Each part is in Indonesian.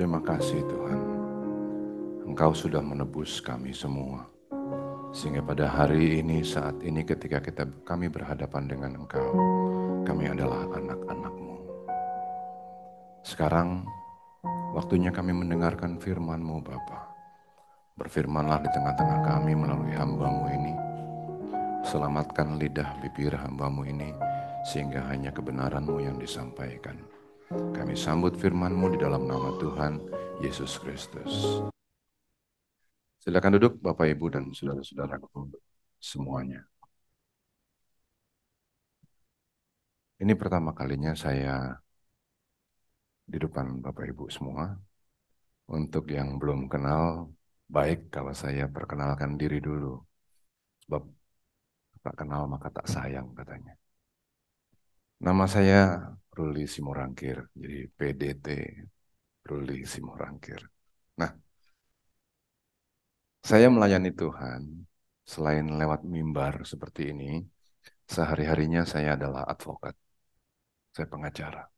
Terima kasih Tuhan, Engkau sudah menebus kami semua. Sehingga pada hari ini, saat ini ketika kami berhadapan dengan Engkau, kami adalah anak-anak-Mu. Sekarang waktunya kami mendengarkan firman-Mu Bapa. Berfirmanlah di tengah-tengah kami melalui hamba-Mu ini. Selamatkan lidah bibir hamba-Mu ini, sehingga hanya kebenaran-Mu yang disampaikan. Kami sambut firman-Mu di dalam nama Tuhan Yesus Kristus. Silakan duduk Bapak Ibu dan saudara-saudaraku semuanya. Ini pertama kalinya saya di depan Bapak Ibu semua. Untuk yang belum kenal, baik kalau saya perkenalkan diri dulu. Sebab tak kenal maka tak sayang katanya. Nama saya Ruli Simorangkir, jadi PDT Ruli Simorangkir. Nah, saya melayani Tuhan selain lewat mimbar seperti ini, sehari-harinya saya adalah advokat, saya pengacara.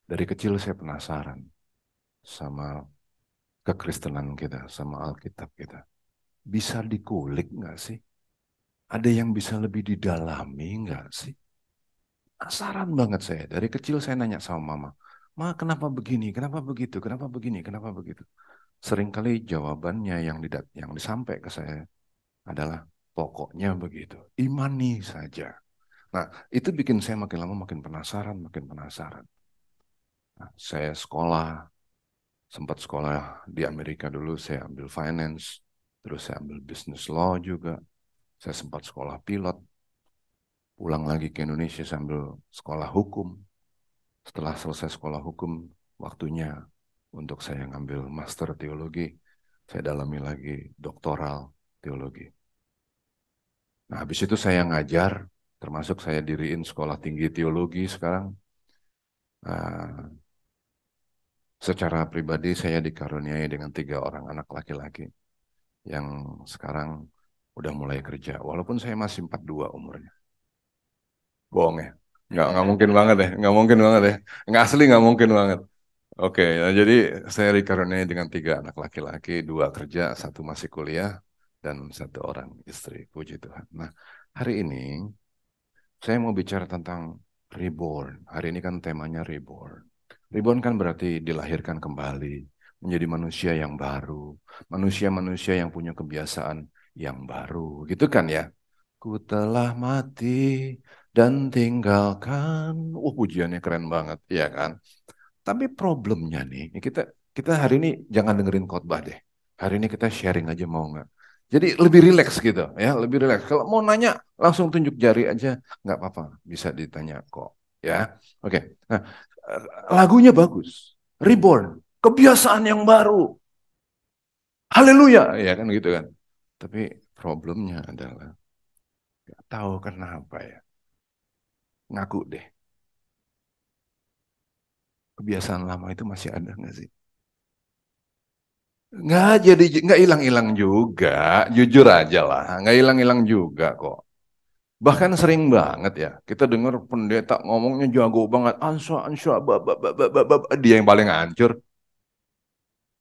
Dari kecil saya penasaran sama kekristenan kita, sama Alkitab kita. Bisa dikulik nggak sih? Ada yang bisa lebih didalami nggak sih? Penasaran banget saya. Dari kecil saya nanya sama mama, Ma, kenapa begini? Kenapa begitu? Kenapa begini? Kenapa begitu? Seringkali jawabannya yang disampaikan ke saya adalah pokoknya begitu. Imani saja. Nah, itu bikin saya makin lama makin penasaran, makin penasaran. Nah, saya sempat sekolah di Amerika dulu, saya ambil finance, terus saya ambil business law juga. Saya sempat sekolah pilot, pulang lagi ke Indonesia sambil sekolah hukum. Setelah selesai sekolah hukum, waktunya untuk saya ngambil master teologi. Saya dalami lagi doktoral teologi. Nah, habis itu saya ngajar, termasuk saya diriin sekolah tinggi teologi sekarang. Secara pribadi saya dikaruniai dengan 3 orang anak laki-laki yang sekarang udah mulai kerja. Walaupun saya masih 42 umurnya. Bohong ya? Nggak mungkin banget ya. Nggak mungkin banget ya. Nggak asli nggak mungkin banget. Oke, ya, jadi saya dikaruniai dengan 3 anak laki-laki, 2 kerja, 1 masih kuliah, dan 1 orang istri. Puji Tuhan. Nah, hari ini saya mau bicara tentang reborn. Hari ini kan temanya reborn. Reborn kan berarti dilahirkan kembali, menjadi manusia yang baru, manusia-manusia yang punya kebiasaan yang baru, gitu kan ya? Ku telah mati dan tinggalkan. Pujiannya keren banget, ya kan? Tapi problemnya nih, kita kita hari ini jangan dengerin khotbah deh. Hari ini kita sharing aja mau nggak? Jadi lebih rileks gitu ya, lebih rileks. Kalau mau nanya langsung tunjuk jari aja, nggak apa-apa, bisa ditanya kok. Ya, oke. Nah, lagunya bagus, Reborn, kebiasaan yang baru, Haleluya, ya kan gitu kan. Tapi problemnya adalah nggak tahu kenapa ya, ngaku deh. Kebiasaan lama itu masih ada nggak sih? Nggak hilang-hilang juga, jujur aja lah, nggak hilang-hilang juga kok. Bahkan sering banget ya, kita dengar pendeta ngomongnya jago banget, answa, answa, dia yang paling hancur.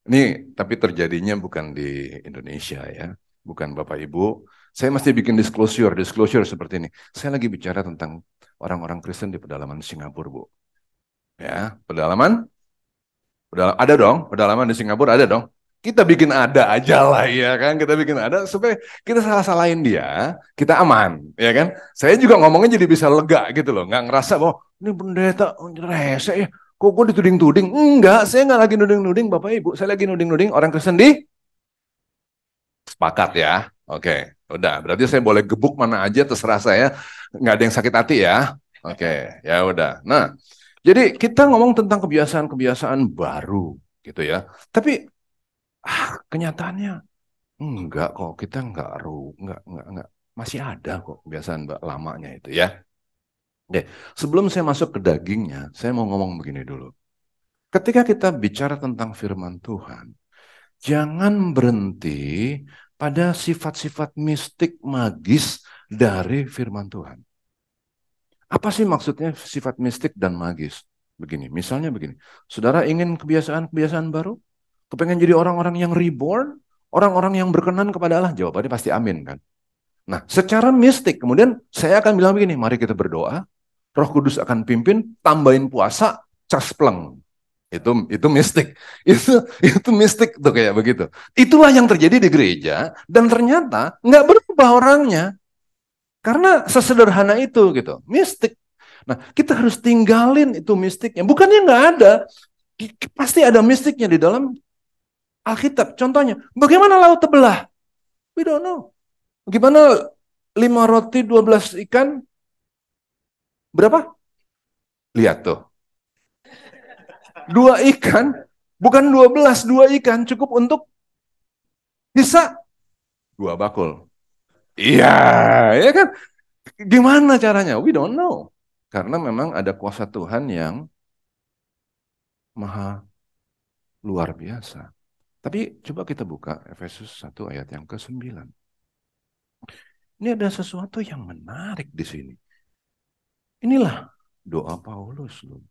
Ini tapi terjadinya bukan di Indonesia ya, bukan Bapak Ibu. Saya mesti bikin disclosure seperti ini. Saya lagi bicara tentang orang-orang Kristen di pedalaman Singapura, Bu. Ya, ada dong, pedalaman di Singapura ada dong. Kita bikin ada aja lah ya kan, kita bikin ada supaya kita salah-salahin dia, kita aman, ya kan. Saya juga ngomongnya jadi bisa lega gitu loh, nggak ngerasa bahwa ini pendeta rese ya, kok gue dituding-tuding. Enggak, saya nggak lagi nuding-nuding Bapak Ibu, saya lagi nuding-nuding orang Kristen di sepakat ya. Oke, udah, berarti saya boleh gebuk mana aja terserah saya, nggak ada yang sakit hati ya. Oke, ya udah. Nah, jadi kita ngomong tentang kebiasaan-kebiasaan baru gitu ya. Tapi kenyataannya enggak kok, kita enggak, masih ada kok kebiasaan lamanya itu ya. Oke, sebelum saya masuk ke dagingnya, saya mau ngomong begini dulu. Ketika kita bicara tentang firman Tuhan, jangan berhenti pada sifat-sifat mistik magis dari firman Tuhan. Apa sih maksudnya sifat mistik dan magis? Begini, misalnya begini. Saudara ingin kebiasaan-kebiasaan baru? Kepengen jadi orang-orang yang reborn? Orang-orang yang berkenan kepada Allah? Jawabannya pasti amin kan? Nah, secara mistik, kemudian saya akan bilang begini, mari kita berdoa, Roh Kudus akan pimpin, tambahin puasa, caspleng. Itu mistik. Itu mistik tuh kayak begitu. Itulah yang terjadi di gereja dan ternyata nggak berubah orangnya karena sesederhana itu gitu. Mistik. Nah, kita harus tinggalin itu mistiknya. Bukannya nggak ada, pasti ada mistiknya di dalam Alkitab. Contohnya, bagaimana laut terbelah? We don't know. Gimana 5 roti 12 ikan? Berapa? Lihat tuh. 2 ikan, bukan 12, 2 ikan cukup untuk bisa 2 bakul. Iya, ya kan? Gimana caranya? We don't know. Karena memang ada kuasa Tuhan yang maha luar biasa. Tapi coba kita buka Efesus 1 ayat yang ke-9. Ini ada sesuatu yang menarik di sini. Inilah doa Paulus loh.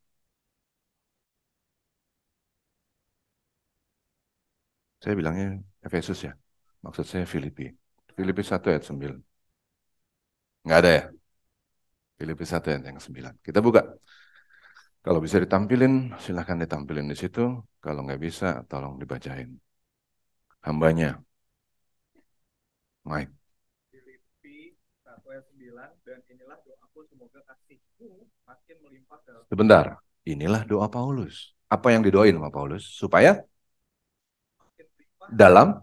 Saya bilangnya Efesus ya. Maksud saya Filipi. Filipi 1 ayat 9. Nggak ada ya? Filipi 1 ayat yang ke-9. Kita buka. Kalau bisa ditampilin, silahkan ditampilin di situ. Kalau nggak bisa, tolong dibacain. Hambanya, Mike. Filipi 1 ayat 9, dan inilah doaku semoga kasihmu makin melimpah dalam. Sebentar, inilah doa Paulus. Apa yang didoain sama Paulus? Supaya dalam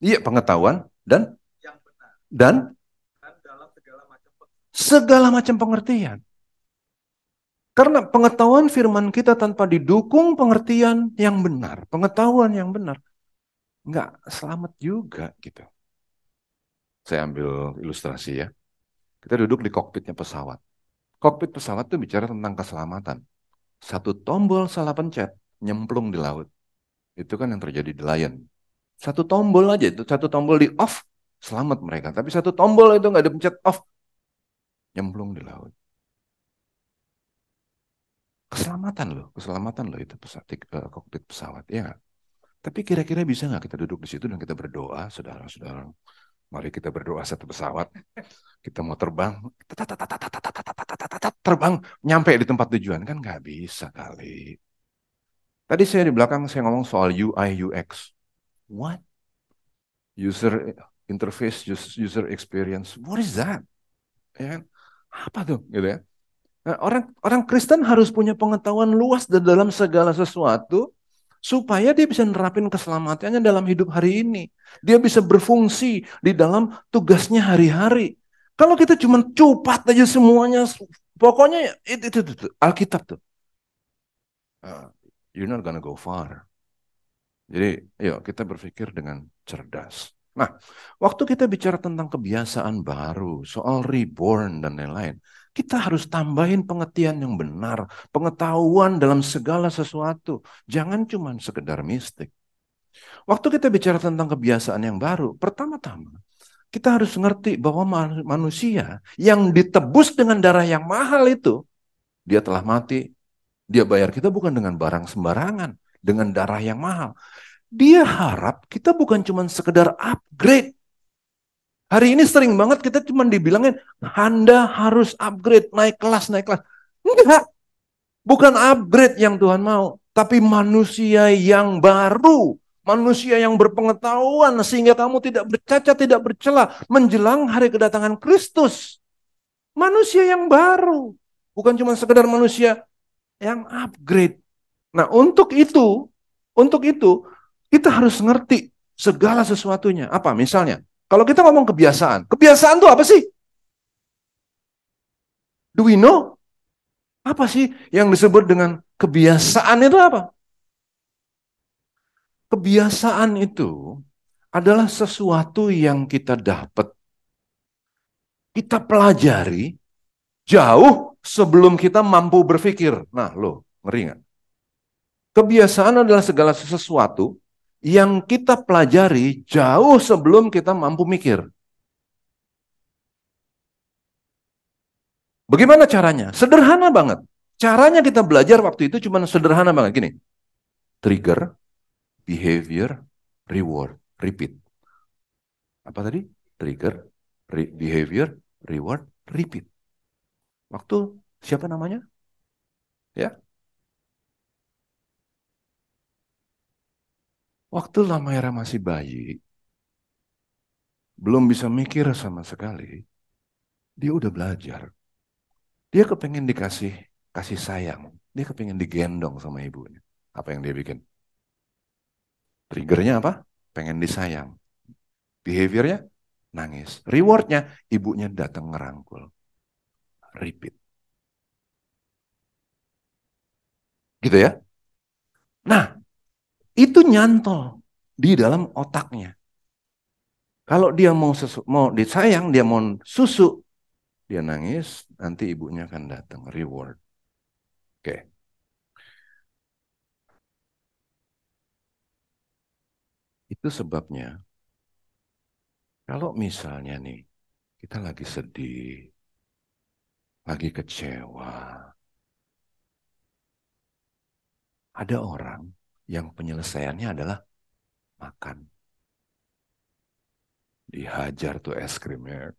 iya pengetahuan dan yang benar dan dan dalam segala macam pengertian. Karena pengetahuan firman kita tanpa didukung pengertian yang benar, pengetahuan yang benar, nggak selamat juga gitu. Saya ambil ilustrasi ya. Kita duduk di kokpitnya pesawat. Kokpit pesawat itu bicara tentang keselamatan. Satu tombol salah pencet, nyemplung di laut. Itu kan yang terjadi di Lion. Satu tombol aja, itu satu tombol di off, selamat mereka. Tapi satu tombol itu nggak dipencet off, nyemplung di laut. Keselamatan loh itu kokpit pesawat, ya nggak? Tapi kira-kira bisa nggak kita duduk di situ dan kita berdoa, saudara-saudara? Mari kita berdoa satu pesawat, kita mau terbang, terbang, nyampe di tempat tujuan, kan nggak bisa kali. Tadi saya di belakang saya ngomong soal UI UX. What? User interface, user experience. What is that? Ya kan? Apa tuh? Gitu ya. Nah, orang Kristen harus punya pengetahuan luas dalam segala sesuatu supaya dia bisa nerapin keselamatannya dalam hidup hari ini. Dia bisa berfungsi di dalam tugasnya hari-hari. Kalau kita cuma cupat aja semuanya, pokoknya itu Alkitab tuh. You're not gonna go far. Jadi, yuk kita berpikir dengan cerdas. Nah, waktu kita bicara tentang kebiasaan baru, soal reborn dan lain-lain, kita harus tambahin pengertian yang benar, pengetahuan dalam segala sesuatu. Jangan cuma sekedar mistik. Waktu kita bicara tentang kebiasaan yang baru, pertama-tama kita harus ngerti bahwa manusia yang ditebus dengan darah yang mahal itu, dia telah mati, dia bayar kita bukan dengan barang sembarangan, dengan darah yang mahal. Dia harap kita bukan cuma sekedar upgrade. Hari ini sering banget kita cuma dibilangin, Anda harus upgrade, naik kelas, naik kelas. Enggak, bukan upgrade yang Tuhan mau, tapi manusia yang baru. Manusia yang berpengetahuan sehingga kamu tidak bercacat, tidak bercela menjelang hari kedatangan Kristus. Manusia yang baru, bukan cuma sekedar manusia yang upgrade. Nah, untuk itu kita harus ngerti segala sesuatunya. Apa misalnya? Kalau kita ngomong kebiasaan, kebiasaan itu apa sih? Do we know? Apa sih yang disebut dengan kebiasaan itu apa? Kebiasaan itu adalah sesuatu yang kita dapat, kita pelajari jauh sebelum kita mampu berpikir. Nah, ngeri nggak? Kebiasaan adalah segala sesuatu yang kita pelajari jauh sebelum kita mampu mikir. Bagaimana caranya? Sederhana banget. Caranya kita belajar waktu itu cuma sederhana banget gini. Trigger, behavior, reward, repeat. Apa tadi? Trigger, behavior, reward, repeat. Waktu siapa namanya? Ya, waktu Lamaira masih bayi, belum bisa mikir sama sekali, dia udah belajar. Dia kepengen dikasih kasih sayang. Dia kepengen digendong sama ibunya. Apa yang dia bikin? Triggernya apa? Pengen disayang. Behaviornya nangis. Rewardnya ibunya datang ngerangkul. Repeat. Gitu ya. Nah, itu nyantol di dalam otaknya. Kalau dia mau disayang, dia mau susu, dia nangis, nanti ibunya akan datang reward. Oke. Itu sebabnya kalau misalnya nih kita lagi sedih, lagi kecewa, ada orang yang penyelesaiannya adalah makan. Dihajar tuh es krimnya.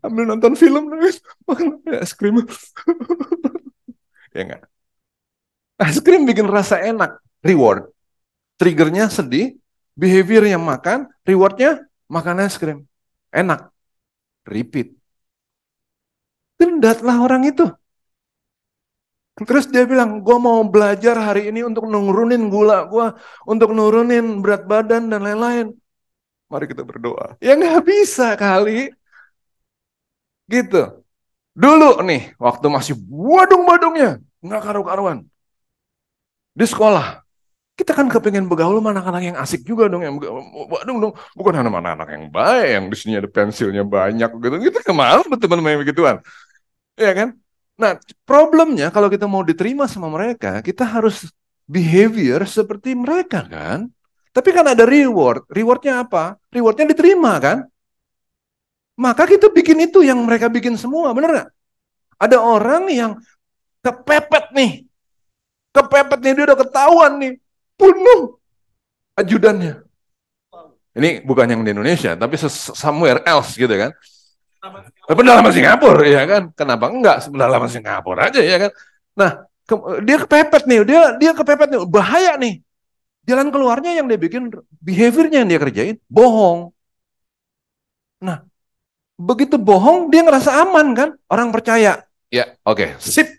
Ambil nonton film nangis, makan es krim. Ya enggak? Es krim bikin rasa enak, reward. Triggernya sedih, behavior yang makan, rewardnya makan es krim. Enak, repeat. Dendatlah orang itu. Terus dia bilang, gue mau belajar hari ini untuk nurunin gula gue, untuk nurunin berat badan dan lain-lain. Mari kita berdoa. Ya nggak bisa kali. Gitu. Dulu nih, waktu masih badung-badungnya, nggak karu-karuan. Di sekolah, kita kan kepengen bergaul sama anak-anak yang asik juga dong, yang badung dong. Bukan hanya anak-anak yang baik, yang di sini ada pensilnya banyak gitu. Kita kemana teman main begituan. Ya kan? Nah, problemnya kalau kita mau diterima sama mereka, kita harus behavior seperti mereka kan. Tapi kan ada reward. Rewardnya apa? Rewardnya diterima kan. Maka kita bikin itu yang mereka bikin semua, bener nggak? Ada orang yang kepepet nih. Kepepet nih, dia udah ketahuan nih. Bunuh ajudannya. Ini bukan yang di Indonesia, tapi somewhere else gitu kan. Pedalaman Singapura, ya kan? Kenapa enggak pedalaman Singapura aja, ya kan? Nah, dia kepepet nih, dia kepepet nih, bahaya nih. Jalan keluarnya yang dia bikin, behaviornya yang dia kerjain, bohong. Nah, begitu bohong, dia ngerasa aman kan? Orang percaya. Ya, oke, sip.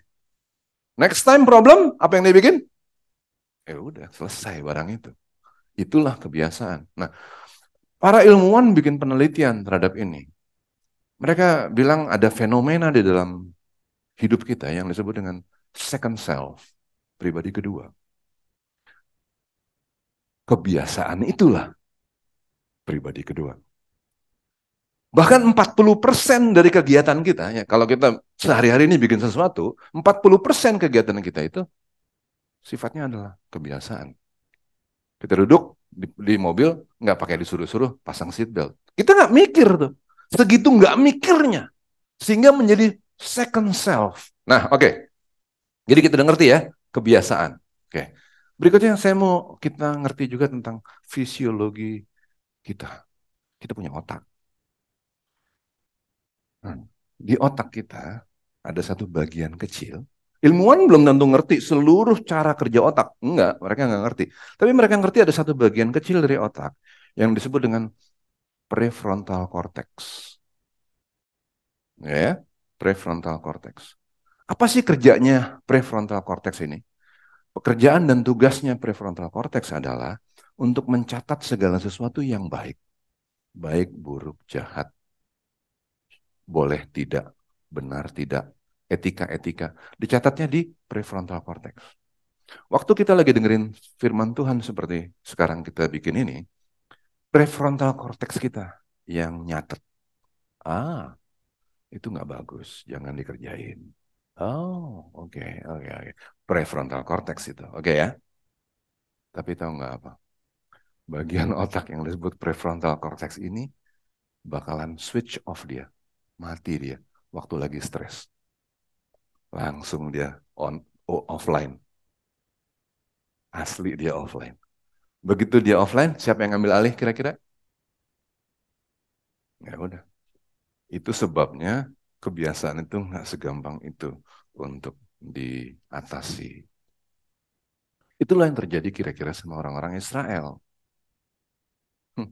Next time problem, apa yang dia bikin? Ya udah, selesai barang itu. Itulah kebiasaan. Nah, para ilmuwan bikin penelitian terhadap ini. Mereka bilang ada fenomena di dalam hidup kita yang disebut dengan second self, pribadi kedua. Kebiasaan itulah pribadi kedua. Bahkan 40% dari kegiatan kita, ya, kalau kita sehari-hari ini bikin sesuatu, 40% kegiatan kita itu sifatnya adalah kebiasaan. Kita duduk di mobil, nggak pakai disuruh-suruh, pasang seatbelt. Kita nggak mikir tuh. Segitu nggak mikirnya. Sehingga menjadi second self. Nah, oke. Jadi kita udah ngerti ya, kebiasaan. Oke. Berikutnya saya mau kita ngerti juga tentang fisiologi kita. Kita punya otak. Di otak kita ada satu bagian kecil. Ilmuwan belum tentu ngerti seluruh cara kerja otak. Enggak, mereka nggak ngerti. Tapi mereka ngerti ada satu bagian kecil dari otak yang disebut dengan prefrontal cortex. Ya, prefrontal cortex. Apa sih kerjanya prefrontal cortex ini? Pekerjaan dan tugasnya prefrontal cortex adalah untuk mencatat segala sesuatu yang baik. Baik, buruk, jahat, boleh, tidak, benar, tidak, etika-etika. Dicatatnya di prefrontal cortex. Waktu kita lagi dengerin firman Tuhan seperti sekarang kita bikin ini, prefrontal cortex kita yang nyatet. Ah, itu nggak bagus, jangan dikerjain. Oh, oke, oke, oke. Prefrontal cortex itu, oke ya. Tapi tahu nggak apa? Bagian otak yang disebut prefrontal cortex ini bakalan switch off dia, mati dia waktu lagi stres. langsung dia offline. Asli dia offline. Begitu dia offline, siapa yang ngambil alih kira-kira? Ya udah. Itu sebabnya kebiasaan itu nggak segampang itu untuk diatasi. Itulah yang terjadi kira-kira sama orang-orang Israel. Hmm,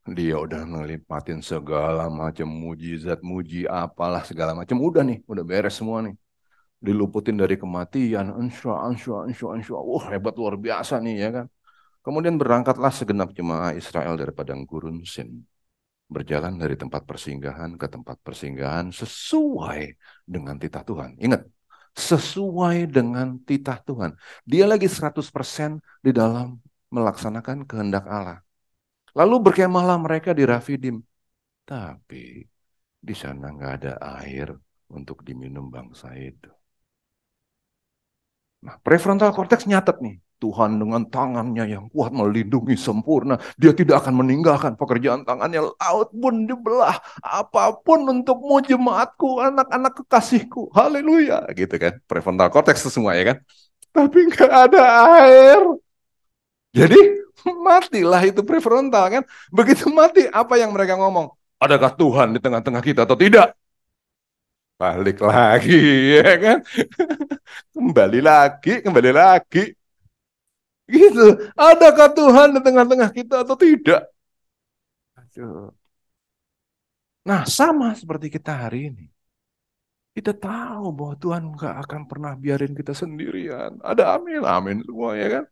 Dia udah ngelipatin segala macam mujizat, muji apalah segala macam. Udah nih, udah beres semua nih. Diluputin dari kematian, ansya, ansya, ansya, ansya. Wah, hebat luar biasa nih ya kan. Kemudian berangkatlah segenap jemaah Israel dari padang gurun Sin. Berjalan dari tempat persinggahan ke tempat persinggahan sesuai dengan titah Tuhan. Ingat, sesuai dengan titah Tuhan. Dia lagi 100% di dalam melaksanakan kehendak Allah. Lalu berkemahlah mereka di Rafidim. Tapi di sana nggak ada air untuk diminum bangsa itu. Nah, prefrontal cortex nyatet nih. Tuhan dengan tangannya yang kuat melindungi sempurna. Dia tidak akan meninggalkan pekerjaan tangannya. Laut pun dibelah. Apapun untukmu jemaatku, anak-anak kekasihku. Haleluya. Gitu kan. Prefrontal cortex itu semua ya kan. Tapi nggak ada air. Jadi matilah itu prefrontal kan. Begitu mati, apa yang mereka ngomong? Adakah Tuhan di tengah-tengah kita atau tidak? Balik lagi ya kan. Kembali lagi, kembali lagi. Gitu. Adakah Tuhan di tengah-tengah kita atau tidak? Aduh. Nah, sama seperti kita hari ini. Kita tahu bahwa Tuhan nggak akan pernah biarin kita sendirian. Ada amin, amin semua ya kan.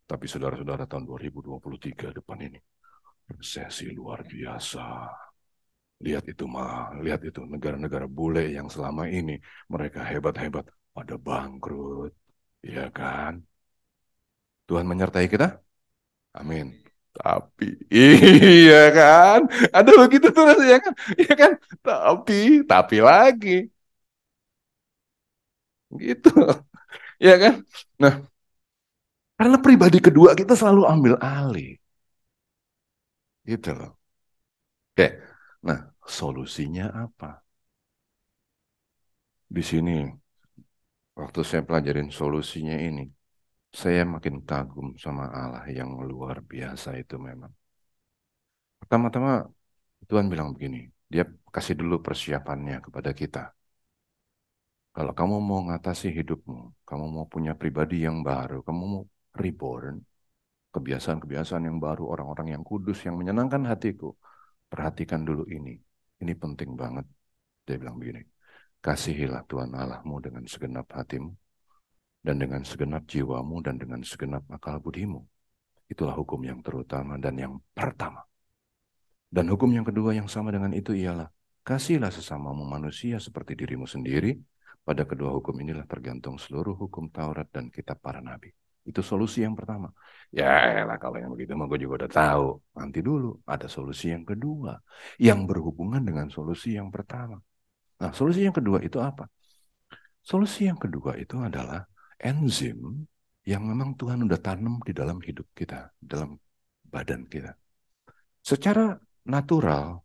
Tapi saudara-saudara tahun 2023 depan ini, resesi luar biasa. Lihat itu mah, lihat itu negara-negara bule yang selama ini mereka hebat-hebat pada bangkrut. Ya kan? Tuhan menyertai kita? Amin. Tapi, iya kan? Ada begitu tuh rasanya kan? Iya kan? Tapi lagi. Gitu. Iya kan? Nah, karena pribadi kedua kita selalu ambil alih. Gitu loh. Oke. Nah, solusinya apa? Di sini, waktu saya pelajarin solusinya ini, saya makin kagum sama Allah yang luar biasa itu memang. Pertama-tama, Tuhan bilang begini, dia kasih dulu persiapannya kepada kita. Kalau kamu mau ngatasi hidupmu, kamu mau punya pribadi yang baru, kamu mau reborn, kebiasaan-kebiasaan yang baru, orang-orang yang kudus, yang menyenangkan hatiku, perhatikan dulu ini. Ini penting banget. Dia bilang begini, kasihilah Tuhan Allahmu dengan segenap hatimu, dan dengan segenap jiwamu, dan dengan segenap akal budimu. Itulah hukum yang terutama dan yang pertama. Dan hukum yang kedua yang sama dengan itu ialah, kasihlah sesamamu manusia seperti dirimu sendiri. Pada kedua hukum inilah tergantung seluruh hukum Taurat dan kitab para nabi. Itu solusi yang pertama. Ya elah, kalau yang begitu mah gue juga udah tahu. Nanti dulu, ada solusi yang kedua. Yang berhubungan dengan solusi yang pertama. Nah, solusi yang kedua itu apa? Solusi yang kedua itu adalah enzim yang memang Tuhan udah tanam di dalam hidup kita, dalam badan kita. Secara natural,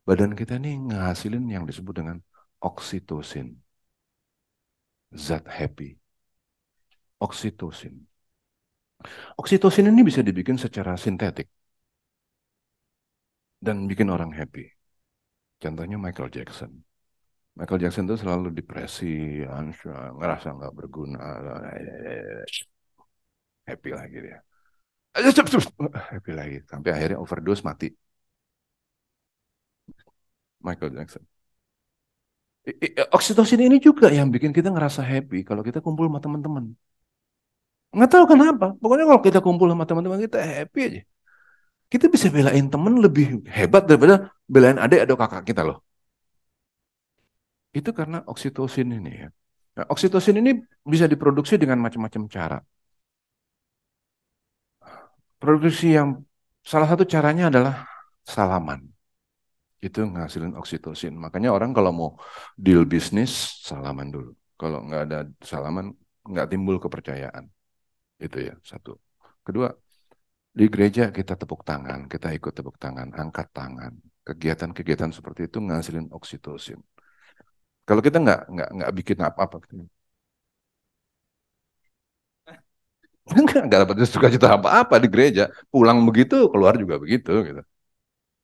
badan kita ini ngehasilin yang disebut dengan oksitosin, zat happy, oksitosin. Oksitosin ini bisa dibikin secara sintetik dan bikin orang happy. Contohnya Michael Jackson. Michael Jackson itu selalu depresi, ngerasa nggak berguna, happy lagi dia. Happy lagi, sampai akhirnya overdose mati. Michael Jackson. Oksitosin ini juga yang bikin kita ngerasa happy kalau kita kumpul sama teman-teman. Nggak tahu kenapa. Pokoknya kalau kita kumpul sama teman-teman kita happy aja. Kita bisa belain teman lebih hebat daripada belain adik atau kakak kita loh. Itu karena oksitosin ini ya. Nah, oksitosin ini bisa diproduksi dengan macam-macam cara. Produksi yang salah satu caranya adalah salaman. Itu ngasilin oksitosin. Makanya orang kalau mau deal bisnis, salaman dulu. Kalau nggak ada salaman, nggak timbul kepercayaan. Itu ya, satu. Kedua, di gereja kita tepuk tangan, kita ikut tepuk tangan, angkat tangan. Kegiatan-kegiatan seperti itu ngasilin oksitosin. Kalau kita nggak bikin apa-apa, nggak dapat sukacita apa-apa di gereja. Pulang begitu, keluar juga begitu gitu.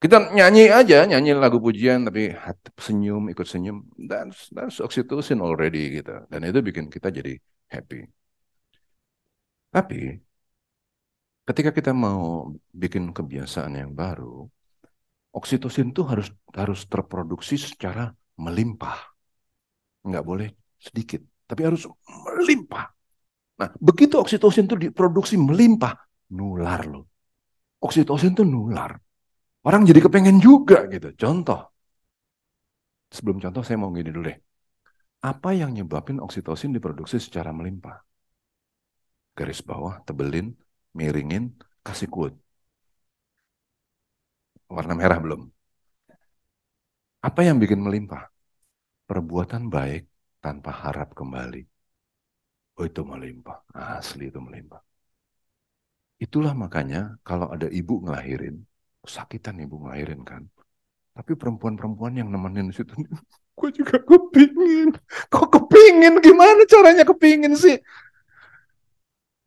Kita nyanyi aja, nyanyi lagu pujian, tapi hati senyum, ikut senyum, that's oxytocin already gitu. Dan itu bikin kita jadi happy. Tapi ketika kita mau bikin kebiasaan yang baru, oksitosin itu harus harus terproduksi secara melimpah, nggak boleh sedikit, tapi harus melimpah. Nah, begitu oksitosin itu diproduksi melimpah, nular loh. Oksitosin itu nular. Orang jadi kepengen juga gitu. Contoh, sebelum contoh saya mau gini dulu deh. Apa yang nyebabin oksitosin diproduksi secara melimpah? Garis bawah, tebelin, miringin, kasih quote. Warna merah belum? Apa yang bikin melimpah? Perbuatan baik tanpa harap kembali. Oh, itu melimpah. Asli itu melimpah. Itulah makanya kalau ada ibu ngelahirin, sakitan ibu ngelahirin kan. Tapi perempuan-perempuan yang nemenin di situ, gue juga kepingin. Kok kepingin? Gimana caranya kepingin sih?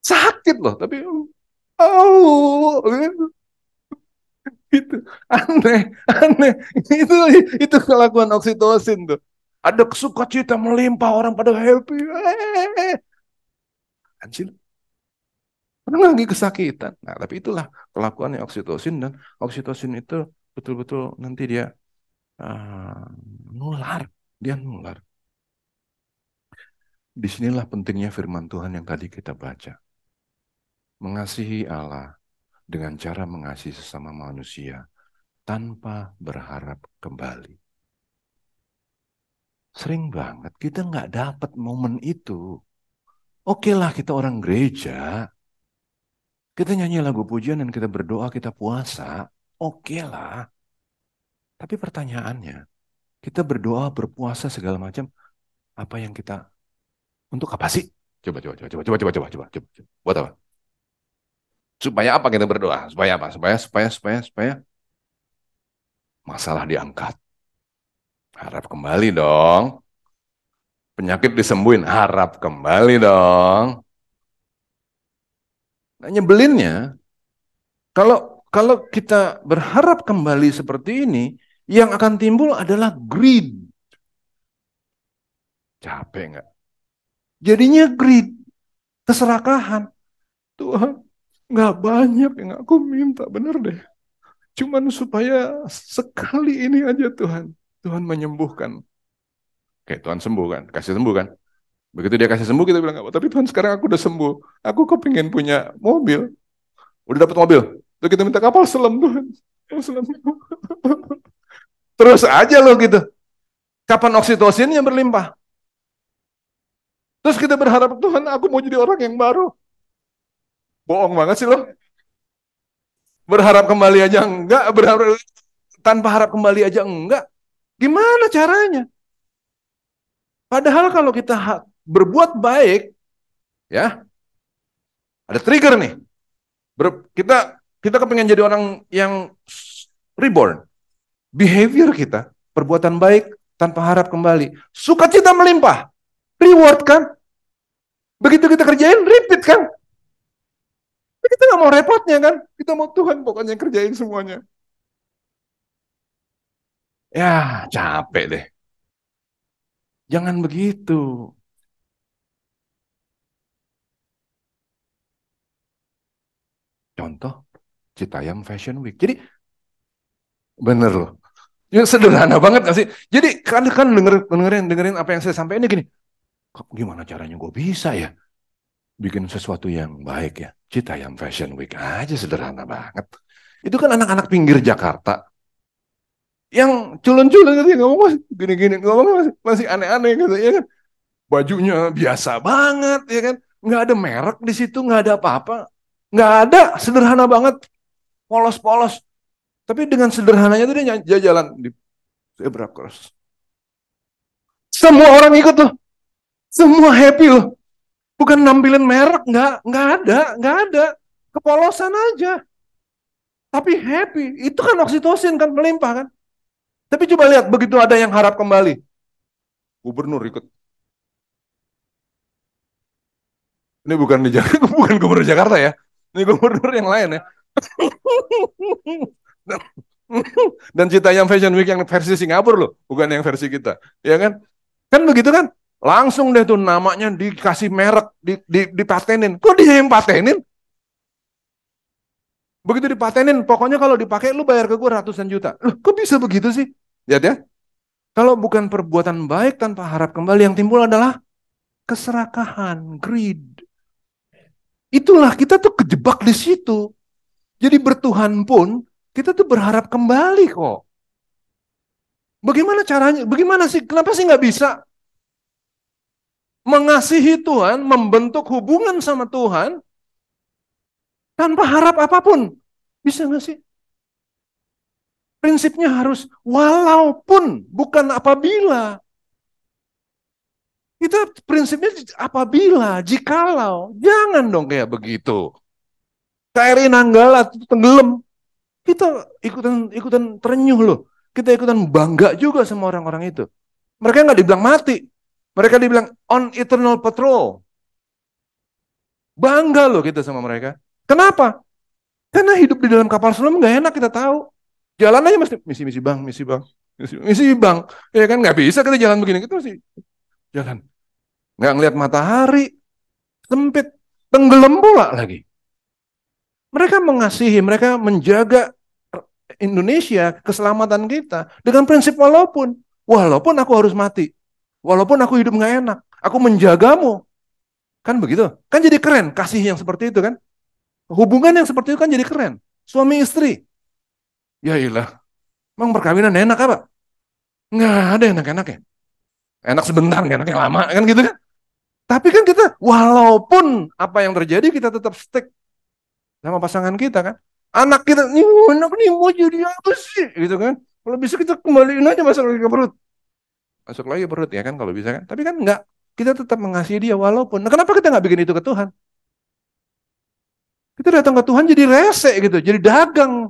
Sakit loh, tapi oh, itu aneh, aneh. Itu kelakuan oksitosin tuh. Ada sukacita melimpah, orang pada happy. Anjir, orang lagi kesakitan. Nah, tapi itulah kelakuannya oksitosin, dan oksitosin itu betul-betul nanti dia uh, nular, dia nular. Disinilah pentingnya firman Tuhan yang tadi kita baca. Mengasihi Allah dengan cara mengasihi sesama manusia tanpa berharap kembali. Sering banget kita nggak dapat momen itu. Oke lah, kita orang gereja, kita nyanyi lagu pujian dan kita berdoa, kita puasa. Oke lah. Tapi pertanyaannya, kita berdoa, berpuasa segala macam, apa yang kita untuk apa sih? Coba. Buat apa? Supaya apa kita berdoa? Supaya apa? Supaya masalah diangkat. Harap kembali dong. Penyakit disembuhin, harap kembali dong. Nah, nyebelinnya, kalau kita berharap kembali seperti ini, yang akan timbul adalah greed. Capek nggak? Jadinya greed, keserakahan. Tuhan, nggak banyak yang aku minta, bener deh. Cuman supaya sekali ini aja Tuhan, Tuhan menyembuhkan. Kayak Tuhan sembuh kan, kasih sembuh kan. Begitu dia kasih sembuh, kita bilang, tapi Tuhan sekarang aku udah sembuh. Aku kepingin punya mobil. Udah dapat mobil. Terus kita minta kapal selam Tuhan. Kapal selam. Terus aja loh gitu. Kapan oksitosinnya berlimpah? Terus kita berharap, Tuhan aku mau jadi orang yang baru. Bohong banget sih loh. Berharap kembali aja enggak. Berharap tanpa harap kembali aja enggak. Gimana caranya? Padahal kalau kita berbuat baik, ya ada trigger nih. Kita kepengen jadi orang yang reborn. Behavior kita, perbuatan baik tanpa harap kembali. Sukacita melimpah. Reward kan? Begitu kita kerjain, repeat kan? Kita nggak mau repotnya kan? Kita mau Tuhan pokoknya kerjain semuanya. Ya, capek deh. Jangan begitu. Contoh, Citayam Fashion Week. Jadi, bener loh. Ya, sederhana banget gak sih? Jadi, kan dengerin apa yang saya sampaikan ini gini. Gimana caranya gue bisa ya? Bikin sesuatu yang baik ya. Citayam Fashion Week aja sederhana banget. Itu kan anak-anak pinggir Jakarta yang culun-culun gitu, ngomong gini-gini, ngomong masih aneh-aneh gitu ya kan. Bajunya biasa banget ya kan. Nggak ada merek di situ, nggak ada apa-apa. Nggak ada, sederhana banget. Polos-polos. Tapi dengan sederhananya tuh dia jalan di zebra cross. Semua orang ikut loh. Semua happy loh. Bukan nampilin merek, nggak ada. Kepolosan aja. Tapi happy. Itu kan oksitosin kan, melimpah kan. Tapi coba lihat, begitu ada yang harap kembali. Gubernur ikut. Ini bukan di Jakarta, bukan gubernur Jakarta ya. Ini gubernur yang lain ya. Dan Citayam Fashion Week yang versi Singapura loh, bukan yang versi kita. Ya kan? Kan begitu kan? Langsung deh tuh namanya dikasih merek, dipatenin. Kok dia yang patenin? Begitu dipatenin, pokoknya kalau dipakai lu bayar ke gue ratusan juta. Loh, kok bisa begitu sih? Lihat ya. Kalau bukan perbuatan baik tanpa harap kembali, yang timbul adalah keserakahan, greed. Itulah kita tuh kejebak di situ. Jadi bertuhan pun kita tuh berharap kembali kok. Bagaimana caranya? Bagaimana sih? Kenapa sih nggak bisa mengasihi Tuhan, membentuk hubungan sama Tuhan tanpa harap apapun? Bisa nggak sih? Prinsipnya harus walaupun, bukan apabila. Itu prinsipnya apabila, jikalau. Jangan dong kayak begitu. KRI Nanggala tenggelam. Kita ikutan ikutan terenyuh loh. Kita ikutan bangga juga sama orang-orang itu. Mereka nggak dibilang mati. Mereka dibilang on eternal patrol. Bangga loh kita sama mereka. Kenapa? Karena hidup di dalam kapal selam nggak enak kita tahu. Jalan aja mesti misi-misi bang, misi bang, misi bang. Ya kan nggak bisa kita jalan begini. Kita mesti jalan. Nggak ngelihat matahari, sempit, tenggelam pula lagi. Mereka mengasihi, mereka menjaga Indonesia, keselamatan kita dengan prinsip walaupun aku harus mati, walaupun aku hidup nggak enak, aku menjagamu, kan begitu? Kan jadi keren kasih yang seperti itu kan? Hubungan yang seperti itu kan jadi keren. Suami istri, ya ilah, emang perkawinan enak apa? Nggak ada enak-enaknya. Enak sebentar, nggak enak yang lama kan gitu kan? Tapi kan kita walaupun apa yang terjadi kita tetap stick sama pasangan kita kan. Anak kita, nih anak nih mau jadi apa sih? Gitu kan. Kalau bisa kita kembaliin aja masuk lagi ke perut. Masuk lagi ke perut ya kan kalau bisa kan. Tapi kan enggak. Kita tetap mengasihi dia walaupun. Nah, kenapa kita nggak bikin itu ke Tuhan? Kita datang ke Tuhan jadi rese gitu. Jadi dagang.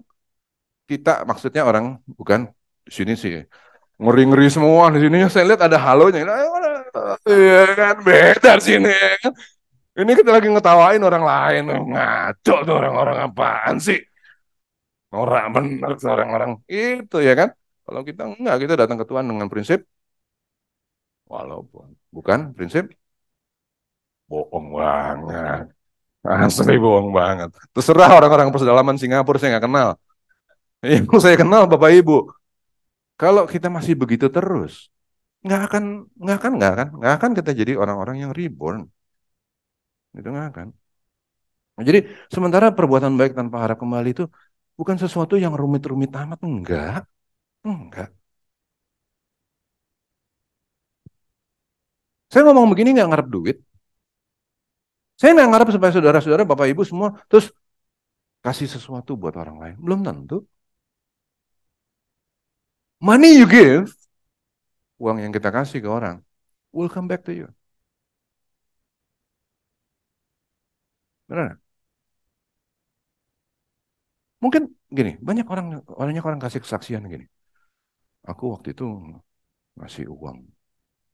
Kita maksudnya orang bukan di sini sih. Ngeri-ngeri semua di sini. Saya lihat ada halonya. Iya kan beda sini. Ini kita lagi ngetawain orang lain. Ngaco tuh orang-orang apaan sih? Orang benar orang-orang itu ya kan. Kalau kita enggak, kita datang ke Tuhan dengan prinsip walaupun bukan prinsip bohong banget. Asli bohong banget. Terserah orang-orang persedalaman Singapura saya nggak kenal. Yang saya kenal Bapak Ibu. Kalau kita masih begitu terus, nggak akan, nggak akan kita jadi orang-orang yang reborn. Itu nggak akan. Nah, jadi sementara perbuatan baik tanpa harap kembali itu bukan sesuatu yang rumit-rumit amat, enggak. Saya ngomong begini nggak ngarep duit. Saya nggak ngarep supaya saudara-saudara, Bapak Ibu semua terus kasih sesuatu buat orang lain. Belum tentu. Money you give, uang yang kita kasih ke orang, will come back to you. Benar? Mungkin gini, banyak orang kasih kesaksian gini. Aku waktu itu ngasih uang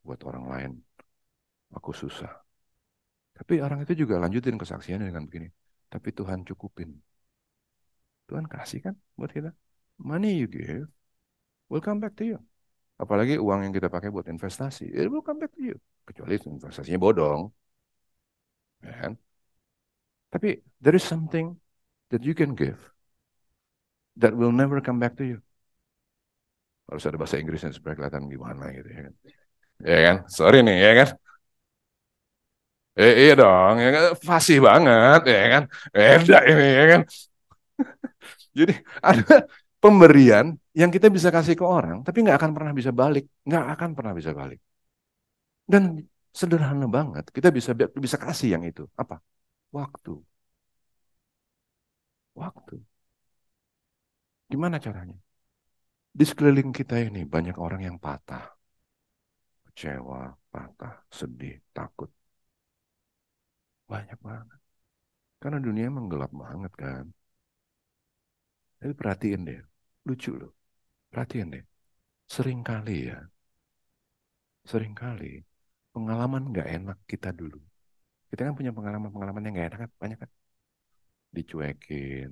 buat orang lain. Aku susah. Tapi orang itu juga lanjutin kesaksiannya dengan begini. Tapi Tuhan cukupin. Tuhan kasih kan buat kita. Money you give will come back to you. Apalagi uang yang kita pakai buat investasi, it will come back to you. Kecuali investasinya bodong. Ya kan? Tapi there is something that you can give that will never come back to you. Harus ada bahasa Inggrisnya supaya kelihatan gimana gitu ya kan. Ya kan? Sorry nih ya kan. Iya dong, ya kan? Fasih banget ya kan. Beda ini ya kan. Jadi ada pemberian yang kita bisa kasih ke orang, tapi nggak akan pernah bisa balik. Nggak akan pernah bisa balik. Dan sederhana banget, kita bisa kasih yang itu. Apa? Waktu. Waktu. Gimana caranya? Di sekeliling kita ini banyak orang yang patah, kecewa, patah, sedih, takut. Banyak banget. Karena dunia emang gelap banget kan. Tapi perhatiin deh, lucu loh. Perhatiin deh. Sering kali ya, Seringkali pengalaman nggak enak kita dulu. Kita kan punya pengalaman-pengalaman yang nggak enak kan, banyak kan. Dicuekin,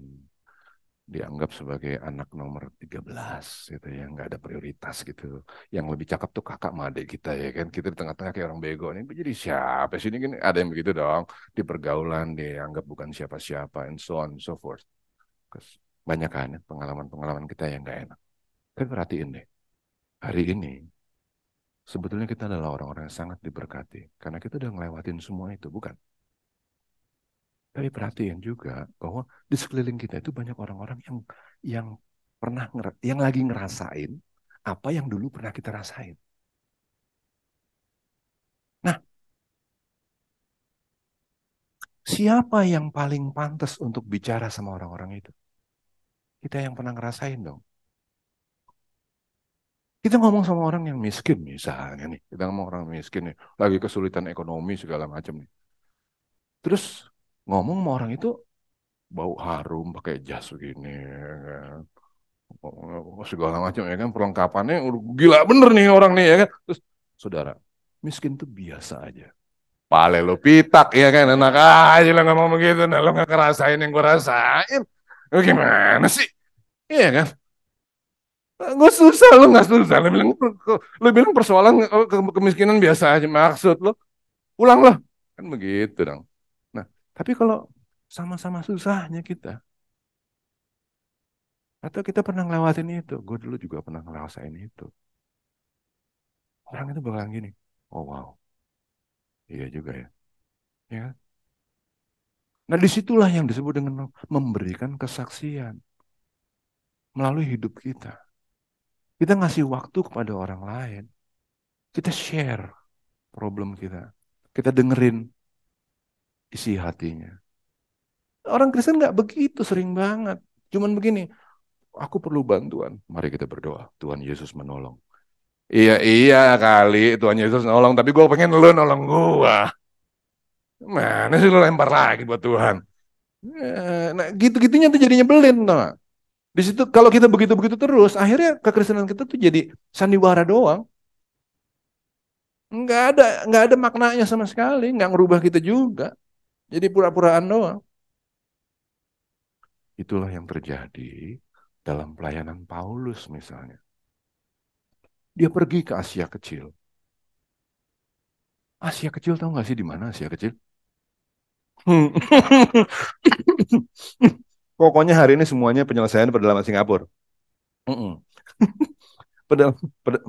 dianggap sebagai anak nomor 13 gitu ya, nggak ada prioritas gitu. Yang lebih cakep tuh kakak sama adik kita ya kan. Kita di tengah-tengah kayak orang bego nih. Jadi siapa sih ini kan ada yang begitu dong. Di pergaulan dianggap bukan siapa-siapa and so on and so forth. Banyak kan ya, pengalaman-pengalaman kita yang nggak enak. Tapi perhatiin deh, hari ini sebetulnya kita adalah orang-orang yang sangat diberkati. Karena kita udah ngelewatin semua itu, bukan? Tapi perhatiin juga bahwa di sekeliling kita itu banyak orang-orang yang yang lagi ngerasain apa yang dulu pernah kita rasain. Nah, siapa yang paling pantas untuk bicara sama orang-orang itu? Kita yang pernah ngerasain dong. Kita ngomong sama orang yang miskin misalnya nih. Kita ngomong orang miskin nih, lagi kesulitan ekonomi segala macam nih. Terus ngomong sama orang itu bau harum pakai jas begini ya kan. Segala macam ya kan, perlengkapannya udah gila bener nih orang nih ya kan. Terus saudara, miskin tuh biasa aja. Pale lo pitak ya kan, enak aja lo ngomong begitu, nah lo gak ngerasain yang gue rasain. Lo gimana sih? Iya kan? Gue susah, lo gak susah. Lo bilang persoalan kemiskinan biasa aja. Maksud lo, ulang lo. Kan begitu dong. Nah, tapi kalau sama-sama susahnya kita, atau kita pernah ngelewatin itu, gue dulu juga pernah ngerasain itu. Orang itu bakalan gini, oh wow, iya juga ya. Ya kan? Nah disitulah yang disebut dengan memberikan kesaksian melalui hidup kita. Kita ngasih waktu kepada orang lain. Kita share problem kita. Kita dengerin isi hatinya. Orang Kristen nggak begitu sering banget. Cuman begini, aku perlu bantuan. Mari kita berdoa. Tuhan Yesus menolong. Iya, iya kali Tuhan Yesus nolong. Tapi gue pengen lu nolong gue. Mana sih lu lempar lagi buat Tuhan? Nah, gitu-gitunya tuh jadinya belin, tau gak? Di situ kalau kita begitu-begitu terus, akhirnya kekristenan kita tuh jadi sandiwara doang. Nggak ada maknanya sama sekali, nggak ngerubah kita juga. Jadi pura-puraan doang. Itulah yang terjadi dalam pelayanan Paulus misalnya. Dia pergi ke Asia Kecil. Asia Kecil tahu nggak sih di mana Asia Kecil? Pokoknya hari ini semuanya penyelesaian pedalaman Singapura. Mm-mm.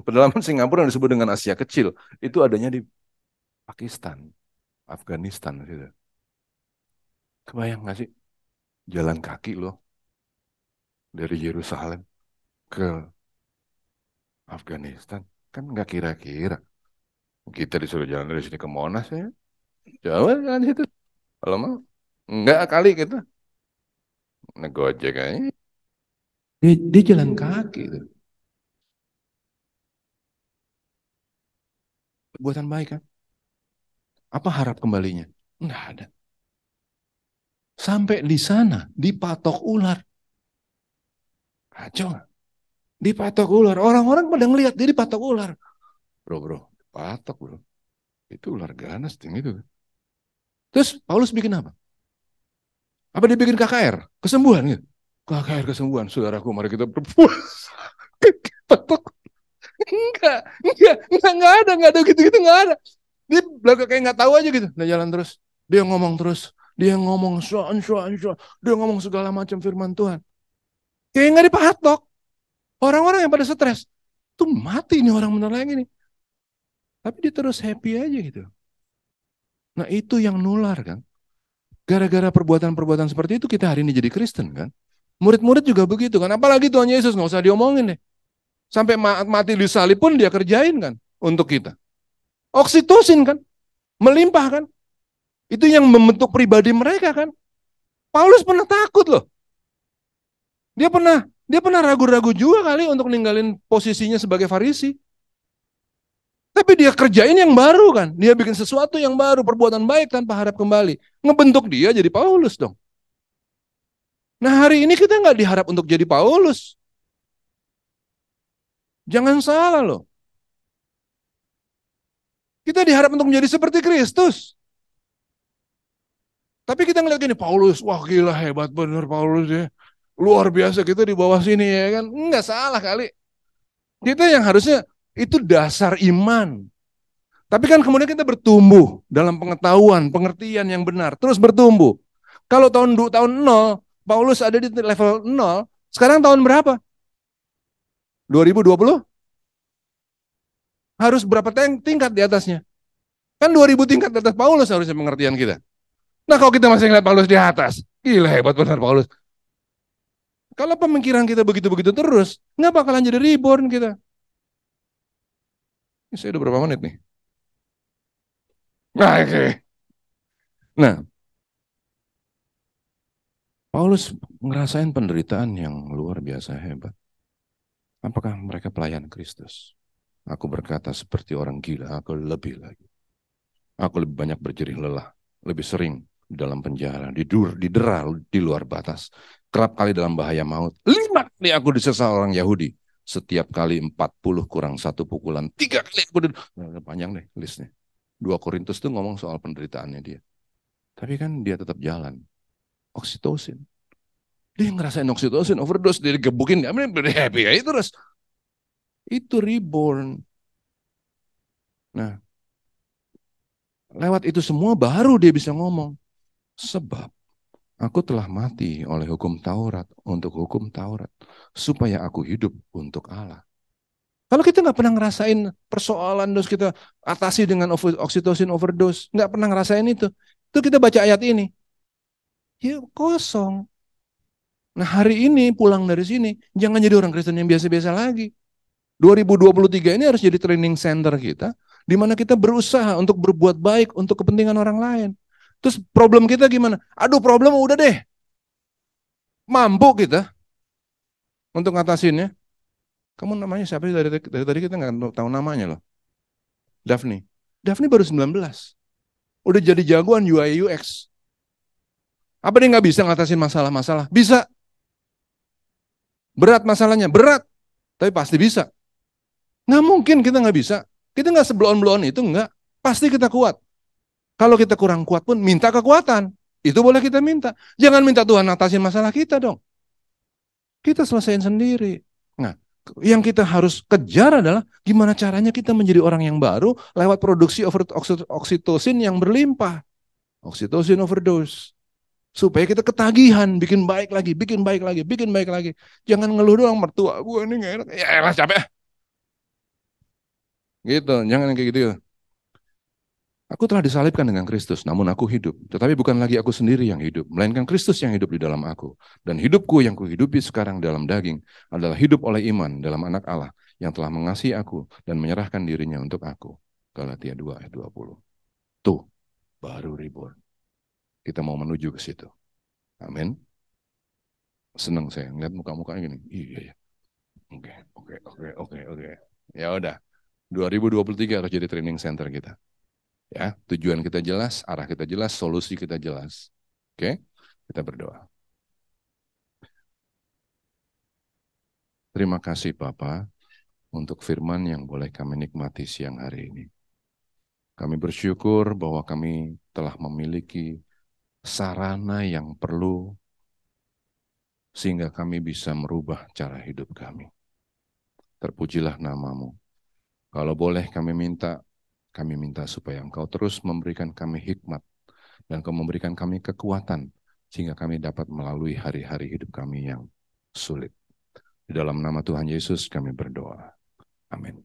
Pedalaman Singapura yang disebut dengan Asia Kecil itu adanya di Pakistan, Afghanistan gitu. Kebayang nggak sih jalan kaki loh dari Yerusalem ke Afghanistan? Kan nggak kira-kira. Kita disuruh jalan dari sini ke Monas ya. Jauh kan situ. Kalau mau. Nggak kali kita. Ngegojek aja. Dia jalan kaki. Tuh. Perbuatan baik kan. Apa harap kembalinya? Nggak ada. Sampai di sana dipatok ular. Kacau nggak? Dipatok ular. Orang-orang pada ngelihat dia dipatok ular. Bro, patok bro. Itu ular ganas tinggi itu. Terus Paulus bikin apa? Apa dia bikin KKR? Kesembuhan gitu. KKR kesembuhan. Saudaraku, mari kita berpuasa. Patok. Enggak ada gitu-gitu, enggak ada. Dia belakang kayak nggak tahu aja gitu. Dia jalan terus. Dia ngomong terus. Dia ngomong Dia ngomong segala macam firman Tuhan. Kayak nggak dipatok. Orang-orang yang pada stres. Tuh mati nih orang bener lagi nih. Tapi dia terus happy aja gitu. Nah itu yang nular kan. Gara-gara perbuatan-perbuatan seperti itu kita hari ini jadi Kristen kan. Murid-murid juga begitu kan. Apalagi Tuhan Yesus nggak usah diomongin deh. Sampai mati di salib pun dia kerjain kan untuk kita. Oksitosin kan. Melimpah kan. Itu yang membentuk pribadi mereka kan. Paulus pernah takut loh. Dia pernah ragu-ragu juga kali untuk ninggalin posisinya sebagai Farisi. Tapi dia kerjain yang baru kan. Dia bikin sesuatu yang baru, perbuatan baik tanpa harap kembali. Ngebentuk dia jadi Paulus dong. Nah hari ini kita nggak diharap untuk jadi Paulus. Jangan salah loh. Kita diharap untuk menjadi seperti Kristus. Tapi kita ngeliat gini, Paulus, wah gila hebat bener Paulus ya. Luar biasa kita di bawah sini ya kan. Enggak salah kali. Kita yang harusnya itu dasar iman. Tapi kan kemudian kita bertumbuh dalam pengetahuan, pengertian yang benar. Terus bertumbuh. Kalau tahun 0, Paulus ada di level 0, sekarang tahun berapa? 2020? Harus berapa tingkat di atasnya? Kan 2000 tingkat di atas Paulus harusnya pengertian kita. Nah kalau kita masih ngeliat Paulus di atas, gila hebat benar Paulus. Kalau pemikiran kita begitu-begitu terus, nggak bakalan jadi reborn kita. Ini saya udah berapa menit nih? Nah, oke. Nah, Paulus ngerasain penderitaan yang luar biasa hebat. Apakah mereka pelayan Kristus? Aku berkata seperti orang gila, aku lebih lagi. Aku lebih banyak berjerih lelah, lebih sering di dalam penjara, didera di luar batas. Kerap kali dalam bahaya maut. 5 kali aku disesal orang Yahudi. Setiap kali 40 kurang 1 pukulan. 3 kali aku panjang deh listnya. 2 Korintus tuh ngomong soal penderitaannya dia. Tapi kan dia tetap jalan. Oksitosin. Dia ngerasain oksitosin, overdose, dia digebukin. Dia happy aja terus. Itu reborn. Nah, lewat itu semua baru dia bisa ngomong. Sebab aku telah mati oleh hukum Taurat untuk hukum Taurat. Supaya aku hidup untuk Allah. Kalau kita nggak pernah ngerasain persoalan terus kita atasi dengan oksitosin overdose. Nggak pernah ngerasain itu. Itu kita baca ayat ini. Ya kosong. Nah hari ini pulang dari sini. Jangan jadi orang Kristen yang biasa-biasa lagi. 2023 ini harus jadi training center kita. Di mana kita berusaha untuk berbuat baik untuk kepentingan orang lain. Terus problem kita gimana? Aduh problem udah deh. Mampu kita untuk ngatasinnya. Kamu namanya siapa sih dari tadi kita nggak tahu namanya loh. Daphne. Daphne baru 19. Udah jadi jagoan UI UX. Apa dia nggak bisa ngatasin masalah-masalah? Bisa. Berat masalahnya, berat. Tapi pasti bisa. Nggak mungkin kita nggak bisa. Kita nggak sebelon-belon itu, nggak. Pasti kita kuat. Kalau kita kurang kuat pun minta kekuatan. Itu boleh kita minta. Jangan minta Tuhan ngatasin masalah kita dong. Kita selesaiin sendiri. Nah, yang kita harus kejar adalah gimana caranya kita menjadi orang yang baru lewat produksi oksitosin yang berlimpah. Oksitosin overdose. Supaya kita ketagihan, bikin baik lagi, bikin baik lagi, bikin baik lagi. Jangan ngeluh doang, mertua gue ini gak enak. Ya elah capek. Gitu, jangan kayak gitu. Aku telah disalibkan dengan Kristus, namun aku hidup. Tetapi bukan lagi aku sendiri yang hidup, melainkan Kristus yang hidup di dalam aku. Dan hidupku yang kuhidupi sekarang dalam daging adalah hidup oleh iman dalam anak Allah yang telah mengasihi aku dan menyerahkan dirinya untuk aku. Galatia 2 ayat 20. Tuh, baru reborn. Kita mau menuju ke situ. Amin. Senang saya ngeliat muka-mukanya gini. Iya, iya. Oke. Ya udah. 2023 harus jadi training center kita. Ya, tujuan kita jelas, arah kita jelas, solusi kita jelas. Oke, kita berdoa. Terima kasih Bapa untuk firman yang boleh kami nikmati siang hari ini. Kami bersyukur bahwa kami telah memiliki sarana yang perlu sehingga kami bisa merubah cara hidup kami. Terpujilah namamu. Kalau boleh kami minta supaya Engkau terus memberikan kami hikmat dan Engkau memberikan kami kekuatan sehingga kami dapat melalui hari-hari hidup kami yang sulit. Di dalam nama Tuhan Yesus kami berdoa. Amin.